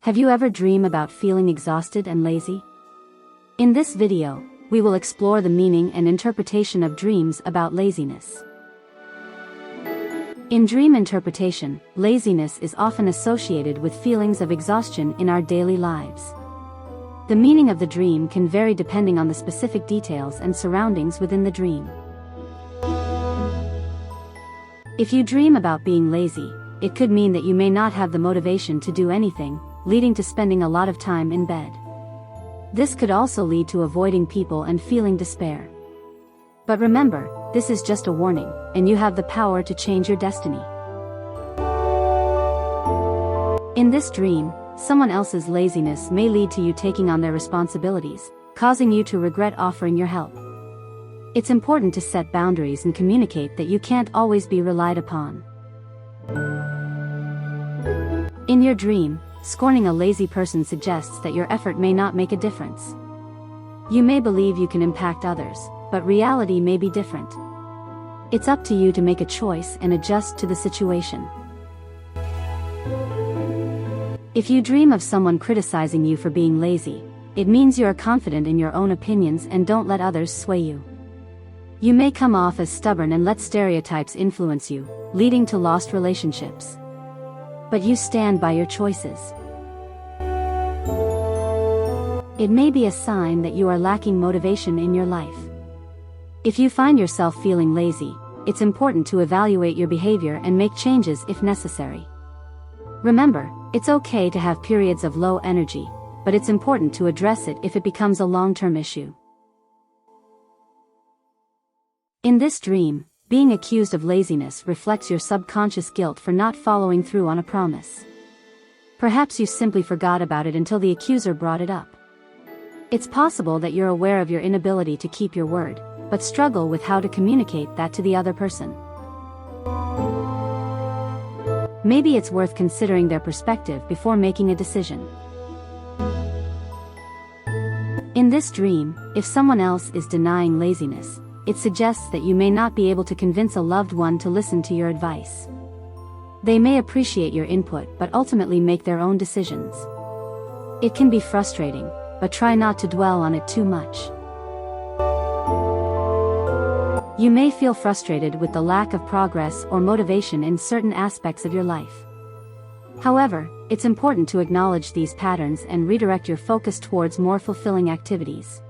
Have you ever dreamed about feeling exhausted and lazy? In this video, we will explore the meaning and interpretation of dreams about laziness. In dream interpretation, laziness is often associated with feelings of exhaustion in our daily lives. The meaning of the dream can vary depending on the specific details and surroundings within the dream. If you dream about being lazy, it could mean that you may not have the motivation to do anything, leading to spending a lot of time in bed. This could also lead to avoiding people and feeling despair. But remember, this is just a warning, and you have the power to change your destiny. In this dream, someone else's laziness may lead to you taking on their responsibilities, causing you to regret offering your help. It's important to set boundaries and communicate that you can't always be relied upon. In your dream, scorning a lazy person suggests that your effort may not make a difference. You may believe you can impact others, but reality may be different. It's up to you to make a choice and adjust to the situation. If you dream of someone criticizing you for being lazy, it means you are confident in your own opinions and don't let others sway you. You may come off as stubborn and let stereotypes influence you, leading to lost relationships. But you stand by your choices. It may be a sign that you are lacking motivation in your life. If you find yourself feeling lazy, it's important to evaluate your behavior and make changes if necessary. Remember, it's okay to have periods of low energy, but it's important to address it if it becomes a long-term issue. In this dream, being accused of laziness reflects your subconscious guilt for not following through on a promise. Perhaps you simply forgot about it until the accuser brought it up. It's possible that you're aware of your inability to keep your word, but struggle with how to communicate that to the other person. Maybe it's worth considering their perspective before making a decision. In this dream, if someone else is denying laziness, it suggests that you may not be able to convince a loved one to listen to your advice. They may appreciate your input but ultimately make their own decisions. It can be frustrating, but try not to dwell on it too much. You may feel frustrated with the lack of progress or motivation in certain aspects of your life. However, it's important to acknowledge these patterns and redirect your focus towards more fulfilling activities.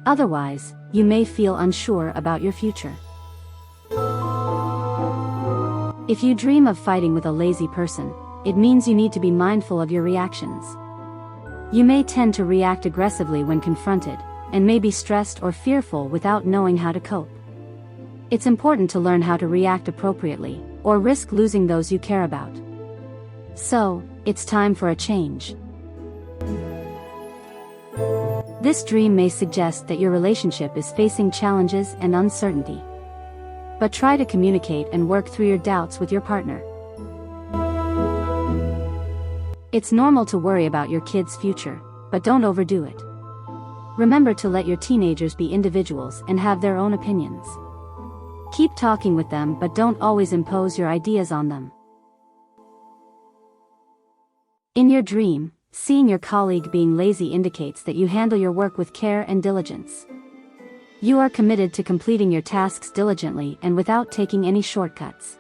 Otherwise, you may feel unsure about your future. If you dream of fighting with a lazy person, it means you need to be mindful of your reactions. You may tend to react aggressively when confronted, and may be stressed or fearful without knowing how to cope. It's important to learn how to react appropriately, or risk losing those you care about. So, it's time for a change. This dream may suggest that your relationship is facing challenges and uncertainty. But try to communicate and work through your doubts with your partner. It's normal to worry about your kids' future, but don't overdo it. Remember to let your teenagers be individuals and have their own opinions. Keep talking with them but don't always impose your ideas on them. In your dream, seeing your colleague being lazy indicates that you handle your work with care and diligence. You are committed to completing your tasks diligently and without taking any shortcuts.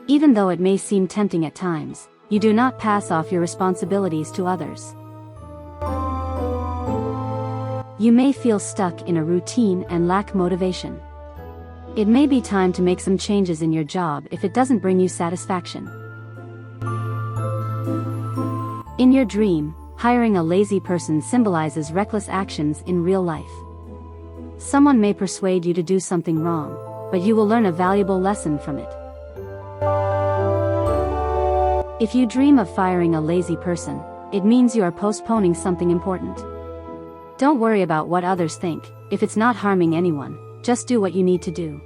Even though it may seem tempting at times, you do not pass off your responsibilities to others. You may feel stuck in a routine and lack motivation. It may be time to make some changes in your job if it doesn't bring you satisfaction. In your dream, hiring a lazy person symbolizes reckless actions in real life. Someone may persuade you to do something wrong, but you will learn a valuable lesson from it. If you dream of firing a lazy person, it means you are postponing something important. Don't worry about what others think. If it's not harming anyone, just do what you need to do.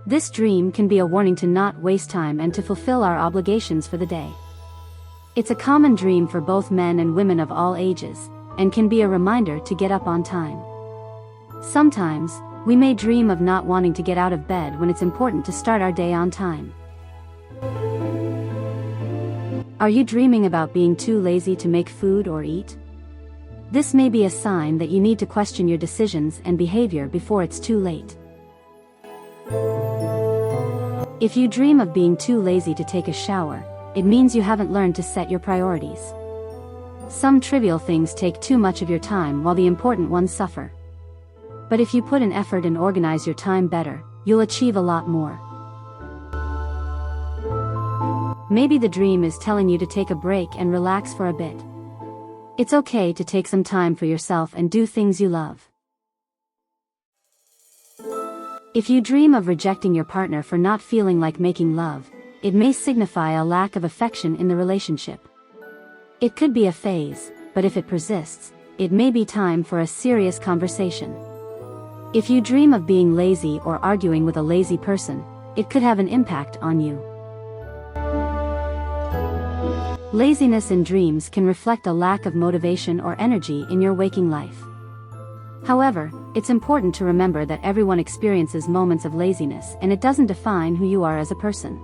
This dream can be a warning to not waste time and to fulfill our obligations for the day. It's a common dream for both men and women of all ages, and can be a reminder to get up on time. Sometimes, we may dream of not wanting to get out of bed when it's important to start our day on time. Are you dreaming about being too lazy to make food or eat? This may be a sign that you need to question your decisions and behavior before it's too late. If you dream of being too lazy to take a shower, it means you haven't learned to set your priorities. Some trivial things take too much of your time while the important ones suffer. But if you put in effort and organize your time better, you'll achieve a lot more. Maybe the dream is telling you to take a break and relax for a bit. It's okay to take some time for yourself and do things you love. If you dream of rejecting your partner for not feeling like making love, it may signify a lack of affection in the relationship. It could be a phase, but if it persists, it may be time for a serious conversation. If you dream of being lazy or arguing with a lazy person, it could have an impact on you. Laziness in dreams can reflect a lack of motivation or energy in your waking life. However, it's important to remember that everyone experiences moments of laziness and it doesn't define who you are as a person.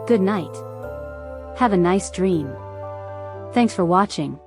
Good night. Have a nice dream. Thanks for watching.